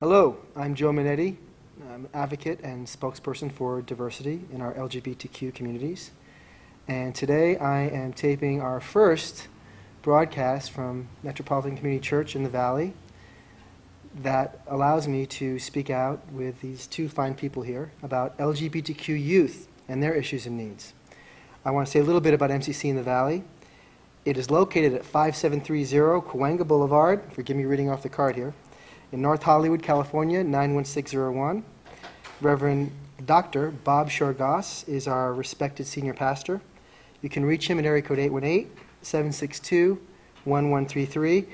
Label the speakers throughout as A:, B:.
A: Hello, I'm Joe Minetti. I'm an advocate and spokesperson for diversity in our LGBTQ communities. And today I am taping our first broadcast from Metropolitan Community Church in the Valley that allows me to speak out with these two fine people here about LGBTQ youth and their issues and needs. I want to say a little bit about MCC in the Valley. It is located at 5730 Cahuenga Boulevard, forgive me reading off the card here, in North Hollywood, California, 91601. Reverend Dr. Bob Shorgoss is our respected senior pastor. You can reach him at area code 818-762-1133.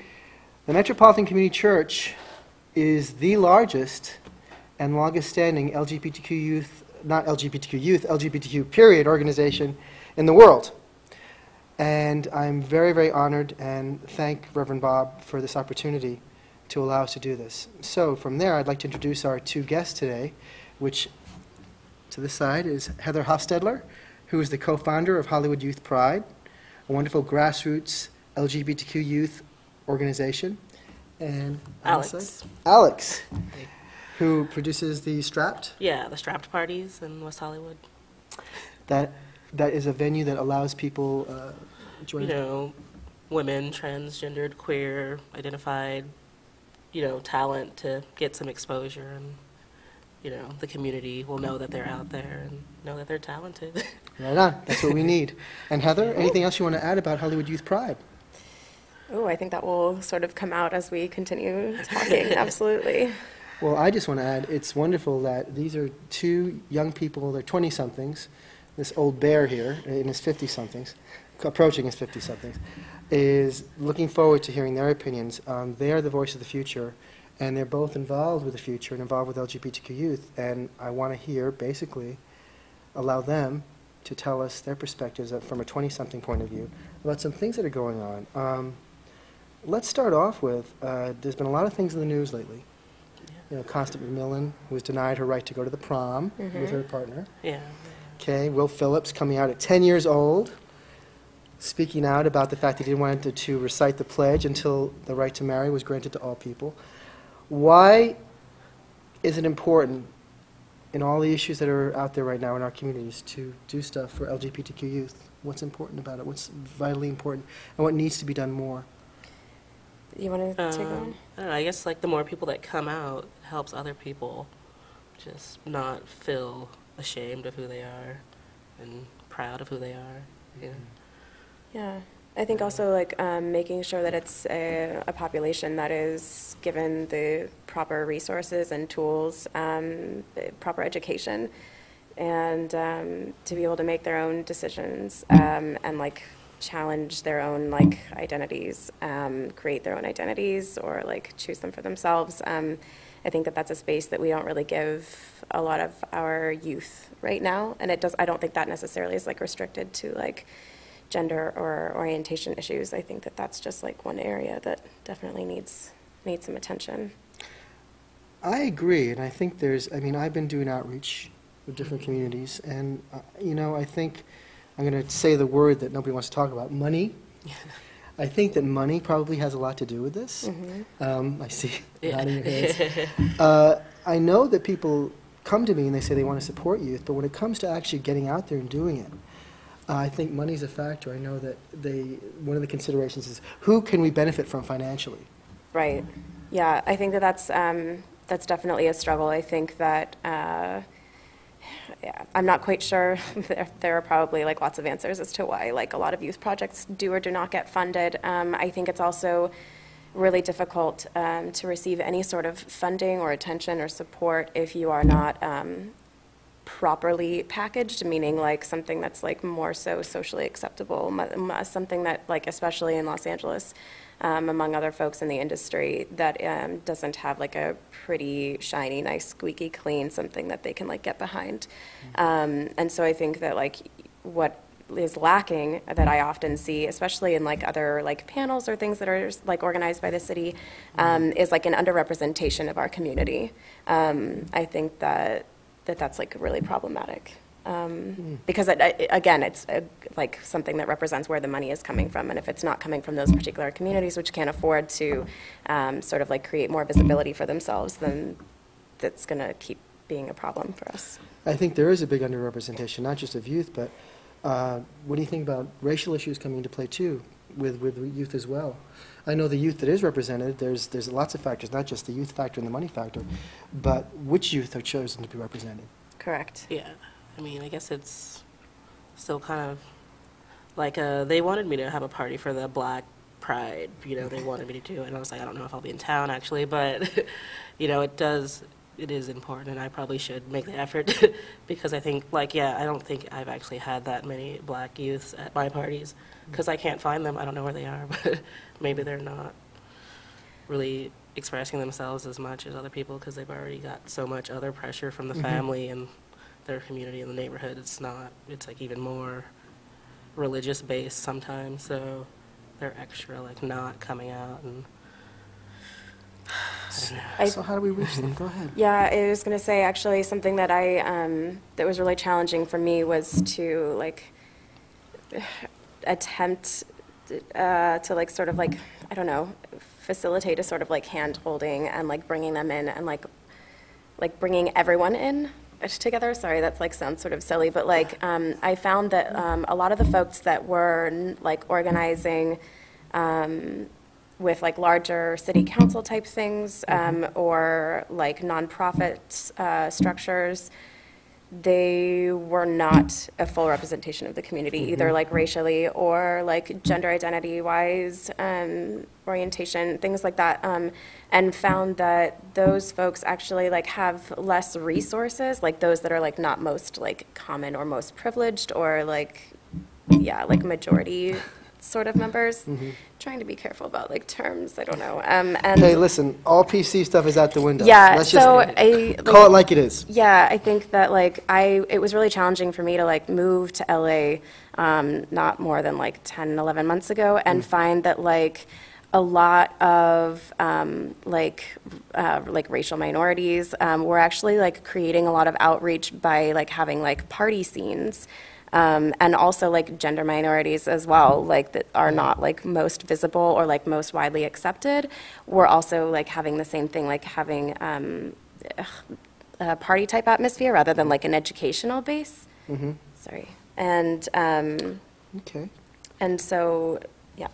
A: The Metropolitan Community Church is the largest and longest standing LGBTQ youth, not LGBTQ youth, LGBTQ period organization in the world. And I'm very, very honored and thank Reverend Bob for this opportunity to allow us to do this. So from there, I'd like to introduce our two guests today, which to this side is Heather Hofstedler, who is the co-founder of Hollywood Youth Pride, a wonderful grassroots LGBTQ youth organization, and Alex, who produces the Strapped.
B: Yeah, the Strapped parties in West Hollywood.
A: That is a venue that allows people join.
B: You know, women, transgendered, queer, identified, talent to get some exposure, and the community will know that they're out there and know that they're talented.
A: Right on. That's what we need. And Heather, anything else you want to add about Hollywood Youth Pride?
C: Oh, I think that will sort of come out as we continue talking. Absolutely.
A: Well, I just want to add, it's wonderful that these are two young people, they're 20-somethings. This old bear here, in his 50-somethings, approaching his 50-somethings, is looking forward to hearing their opinions. They are the voice of the future, and they're both involved with the future and involved with LGBTQ youth, and I want to hear, basically, allow them to tell us their perspectives from a 20-something point of view about some things that are going on. Let's start off with, there's been a lot of things in the news lately. Constance McMillan, who was denied her right to go to the prom with her partner.
B: Yeah.
A: Okay, Will Phillips coming out at 10 years old, speaking out about the fact that he didn't want to recite the pledge until the right to marry was granted to all people. Why is it important in all the issues that are out there right now in our communities to do stuff for LGBTQ youth? What's important about it? What's vitally important? And what needs to be done more?
C: You want to take on?
B: I don't know, I guess the more people that come out helps other people just not feel ashamed of who they are and proud of who they are.
C: Yeah, I think also making sure that it's a population that is given the proper resources and tools, proper education, and to be able to make their own decisions and challenge their own identities, create their own identities, or choose them for themselves. I think that that's a space that we don't really give a lot of our youth right now, and I don't think that necessarily is restricted to gender or orientation issues. I think that that's just one area that definitely needs some attention.
A: I agree, and I think I've been doing outreach with different communities, and I think I'm going to say the word that nobody wants to talk about, money. I think that money probably has a lot to do with this. I see nodding your heads. I know that people come to me and they say they want to support youth, but when it comes to actually getting out there and doing it, I think money's a factor. I know that one of the considerations is who can we benefit from financially? Right.
C: Yeah, I think that that's definitely a struggle. I think that I'm not quite sure. There are probably lots of answers as to why a lot of youth projects do or do not get funded. I think it's also really difficult to receive any sort of funding or attention or support if you are not properly packaged, meaning something that's more so socially acceptable, something that especially in Los Angeles, among other folks in the industry, that doesn't have a pretty shiny, nice, squeaky clean, something that they can get behind. And so I think that what is lacking that I often see, especially in other panels or things that are organized by the city, is an underrepresentation of our community. I think that's really problematic. Because again, it's like something that represents where the money is coming from, and if it's not coming from those particular communities which can't afford to sort of like create more visibility for themselves, then that's going to keep being a problem for us.
A: I think there is a big underrepresentation, not just of youth, but what do you think about racial issues coming into play too, with youth as well? I know the youth that is represented, there's lots of factors, not just the youth factor and the money factor, but which youth are chosen to be represented?
C: Correct.
B: Yeah. I mean, I guess it's still kind of like they wanted me to have a party for the Black Pride. You know, they wanted me to do it, and I was like, I don't know if I'll be in town actually, but you know, it is important, and I probably should make the effort because I think, like, yeah, I don't think I've actually had that many Black youths at my parties because I can't find them. I don't know where they are, but maybe they're not really expressing themselves as much as other people because they've already got so much other pressure from the family and their community in the neighborhood. It's like even more religious based sometimes, so they're extra like not coming out. And I don't know.
A: So how do we reach them? Go ahead.
C: Yeah, I was going to say actually something that that was really challenging for me was to like attempt to like sort of like, I don't know, facilitate a sort of like hand holding and like bringing them in and like bringing everyone in together. Sorry, that's like sounds sort of silly, but like I found that a lot of the folks that were like organizing with like larger city council type things or like nonprofit structures, they were not a full representation of the community, either like racially or like gender identity wise, orientation, things like that, and found that those folks actually like have less resources, like those that are like not most like common or most privileged or like, yeah, like majority sort of members. Trying to be careful about like terms, I don't know. And
A: Hey, listen, all PC stuff is out the window.
C: yeah,
A: Let's
C: so
A: just call it like it is.
C: Yeah, I think that like it was really challenging for me to like move to LA not more than like 10, 11 months ago and find that like a lot of like racial minorities were actually like creating a lot of outreach by like having like party scenes. And also like gender minorities as well, like that are not like most visible or like most widely accepted. We're also like having the same thing, like having a party type atmosphere rather than like an educational base. Sorry. And
A: Okay.
C: and so, yeah.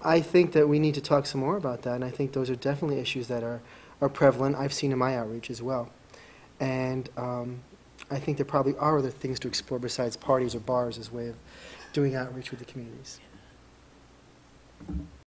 A: I think that we need to talk some more about that, and I think those are definitely issues that are prevalent. I've seen in my outreach as well. And I think there probably are other things to explore besides parties or bars as a way of doing outreach with the communities.